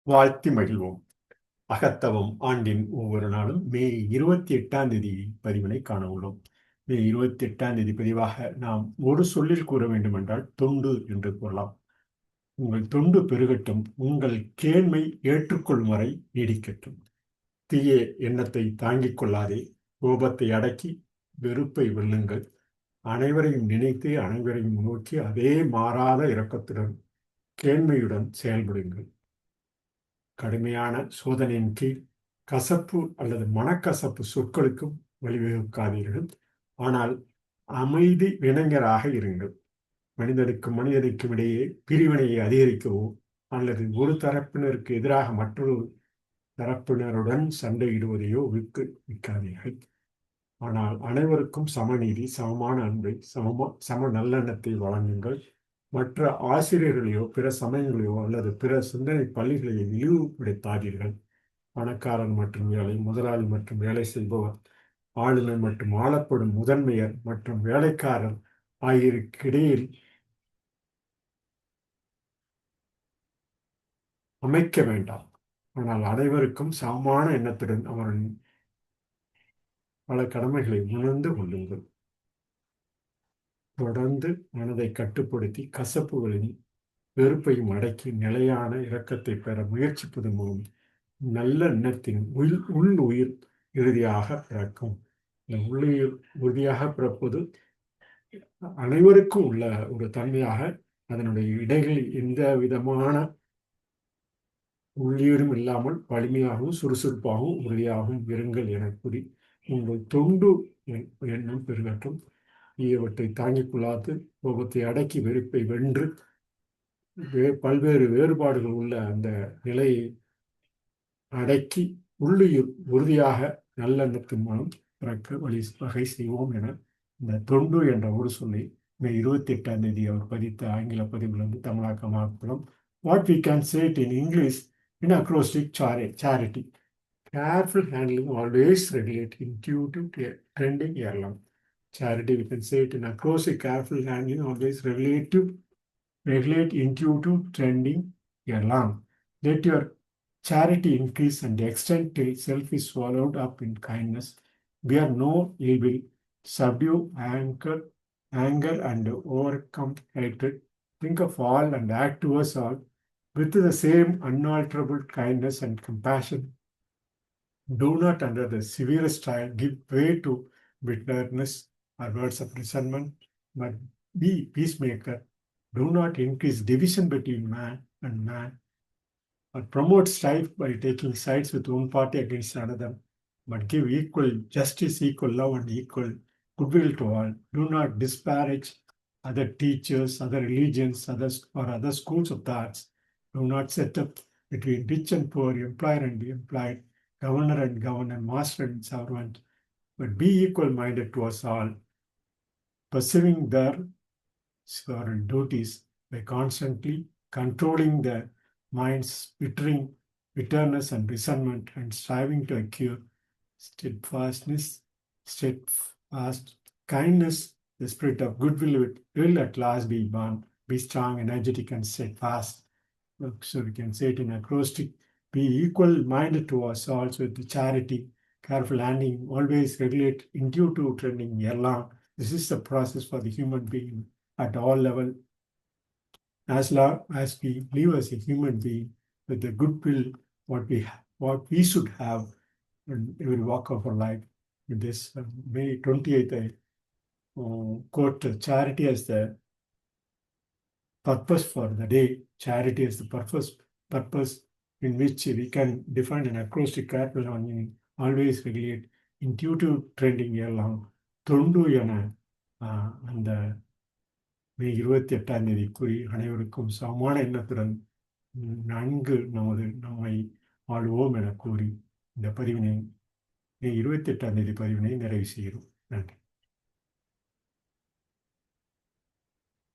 வாழ்த்தி மகிழ்வோம். அகத்தவம் ஆண்டின் ஒவ்வொரு நாளும் மே 28ஆம் தேதி பதிவினை காண உள்ளோம். மே 28ஆம் தேதி பதிவாக நாம் ஒரு சொல்லில் கூற வேண்டுமென்றால் தொண்டு என்று கூறலாம். உங்கள் தொண்டு பெருகட்டும், உங்கள் கேண்மை ஏற்றுக்கொள்ளும் வரை நீடிக்கட்டும். தீய எண்ணத்தை தாங்கிக் கொள்ளாதே, கோபத்தை அடக்கி வெறுப்பை வெல்லுங்கள். அனைவரையும் நினைத்து அனைவரையும் நோக்கி அதே மாறாத இரக்கத்துடன் கேண்மையுடன் செயல்படுங்கள். கடுமையான சோதனையின் கீழ் கசப்பு அல்லது மனக்கசப்பு சொற்களுக்கும் வழிவகுக்காதீர்கள். ஆனால் அமைதி வினைஞராக இருங்கள். மனிதனுக்கும் மனிதனுக்கும் இடையே பிரிவினையை அதிகரிக்கவோ அல்லது ஒரு தரப்பினருக்கு எதிராக மற்றொரு தரப்பினருடன் சண்டையிடுவதையோ விக்காதீர்கள். ஆனால் அனைவருக்கும் சமநீதி, சமமான அன்பை, சம நல்லெண்ணத்தை வழங்குங்கள். மற்ற ஆசிரியர்களையோ பிற சமயங்களையோ அல்லது பிற சிந்தனை பள்ளிகளையோ இழிவுபடுத்தாதீர்கள். பணக்காரன் மற்றும் ஏழை, முதலாளி மற்றும் வேலை செய்பவர், ஆளுநர் மற்றும் ஆளப்படும் முதன்மையர் மற்றும் வேலைக்காரர் ஆகியோருக்கிடையில் அமைக்க வேண்டாம். ஆனால் அனைவருக்கும் சமமான எண்ணத்துடன் அவரின் பல கடமைகளை உணர்ந்து கொள்ளுங்கள். தொடர்ந்து மனதை கட்டுப்படுத்தி கசப்புகளின் வெறுப்பையும் அடக்கி நிலையான இரக்கத்தை பெற முயற்சிப்பதன் மூலம் நல்ல எண்ணத்தின் உள் உயிர் இறுதியாக பிறக்கும். இந்த உள்ளுயிர் உறுதியாக பிறப்பது அனைவருக்கும் உள்ள ஒரு தன்மையாக, அதனுடைய இடைகளில் எந்த விதமான உள்ளீடும் இல்லாமல் வலிமையாகவும் சுறுசுறுப்பாகவும் உறுதியாகவும் இருங்கள் என கூறி உங்கள் தொண்டு எண்ணம் பெருகட்டும். இவற்றை தாங்கிக் கொள்ளாது கோபத்தை அடக்கி வெறுப்பை வென்று பல்வேறு வேறுபாடுகள் உள்ள அந்த நிலையை அடக்கி உள்ளுயிர் உறுதியாக நல்லெண்ணத்தின் மூலம் பிறக்க வகை செய்வோம் என இந்த தொண்டு என்ற ஒரு சொல்லி மே 28ஆம் தேதி அவர் பதித்த ஆங்கில பதிவிலிருந்து தமிழாக்கமாக்கப்படும். What we can say it in English in acrostic charity. Careful handling always regulate intuitive trending erlang. Charity, we can say it in acrostic, careful handling always regulate intuitive trending erlang. Let your charity increase and extend till self is swallowed up in kindness. Bear no ill will, subdue anger and overcome hatred. Think of all and act towards all with the same unalterable kindness and compassion. Do not, under the severest trial, give way to bitterness or words of resentment, but be peacemaker. Do not increase division between man and man, or promote strife by taking sides with one party against another, but give equal justice, equal love, and equal goodwill to all. Do not disparage other teachers, other religions, or other schools of thoughts. Do not set up between rich and poor, employer and employed, governor and governor, master and servant, but be equal-minded towards all, pursuing their duties by constantly controlling the mind's bitterness and resentment, and striving to acquire steadfast kindness, the spirit of goodwill will at last be born. Be strong, energetic, and steadfast. So we can say it in acrostic: be equal-minded towards all with the charity, careful handling, always regulate intuitive trending erlang. This is the process for the human being at all levels. As long as we live as a human being with the goodwill, what we should have in every walk of our life. In this May 28th, I quote charity as the purpose for the day. Charity is the purpose in which we can define an acrostic careful handling, always regulate intuitive trending erlang. தொண்டு என அந்த மே 28ஆம் தேதி கூறி அனைவருக்கும் சமமான எண்ணத்துடன் நன்கு நம்மை வாழ்வோம் என கூறி இந்த பதிவினை மே 28ஆம் தேதி பதிவினை நிறைவு செய்கிறோம். நன்றி.